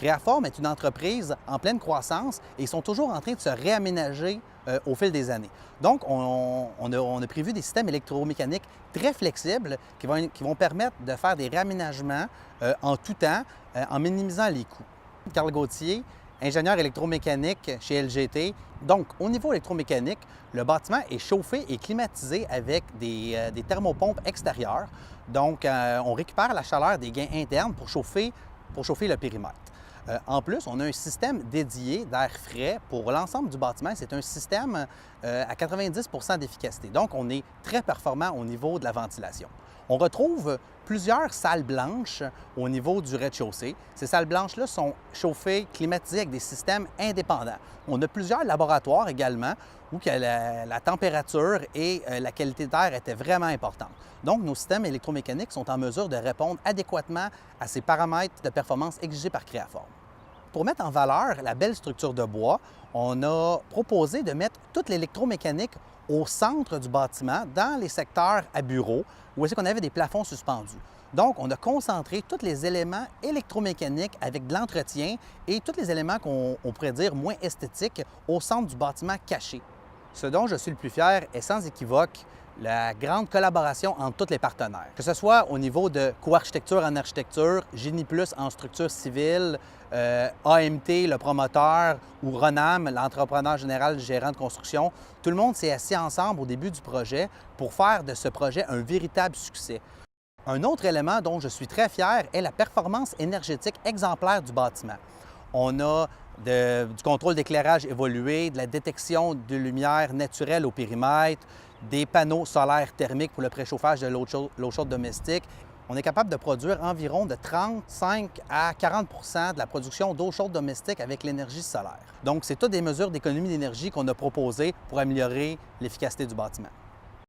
Créaforme est une entreprise en pleine croissance et ils sont toujours en train de se réaménager au fil des années. Donc, on a prévu des systèmes électromécaniques très flexibles qui vont permettre de faire des réaménagements en tout temps en minimisant les coûts. Carl Gauthier, ingénieur électromécanique chez LGT. Donc, au niveau électromécanique, le bâtiment est chauffé et climatisé avec des thermopompes extérieures. Donc, on récupère la chaleur des gains internes pour chauffer le périmètre. En plus, on a un système dédié d'air frais pour l'ensemble du bâtiment. C'est un système à 90 d'efficacité. Donc, on est très performant au niveau de la ventilation. On retrouve plusieurs salles blanches au niveau du rez-de-chaussée. Ces salles blanches-là sont chauffées, climatisées avec des systèmes indépendants. On a plusieurs laboratoires également où la température et la qualité d'air étaient vraiment importantes. Donc, nos systèmes électromécaniques sont en mesure de répondre adéquatement à ces paramètres de performance exigés par Créaforme. Pour mettre en valeur la belle structure de bois, on a proposé de mettre toute l'électromécanique au centre du bâtiment, dans les secteurs à bureaux, où est-ce qu'on avait des plafonds suspendus. Donc, on a concentré tous les éléments électromécaniques avec de l'entretien et tous les éléments qu'on pourrait dire moins esthétiques au centre du bâtiment caché. Ce dont je suis le plus fier est sans équivoque la grande collaboration entre tous les partenaires. Que ce soit au niveau de Co-Architecture en architecture, Génie Plus en structure civile, AMT, le promoteur, ou Ronam, l'entrepreneur général gérant de construction, tout le monde s'est assis ensemble au début du projet pour faire de ce projet un véritable succès. Un autre élément dont je suis très fier est la performance énergétique exemplaire du bâtiment. On a du contrôle d'éclairage évolué, de la détection de lumière naturelle au périmètre, des panneaux solaires thermiques pour le préchauffage de l'eau chaude domestique. On est capable de produire environ de 35 à 40 de la production d'eau chaude domestique avec l'énergie solaire. Donc, c'est toutes des mesures d'économie d'énergie qu'on a proposées pour améliorer l'efficacité du bâtiment.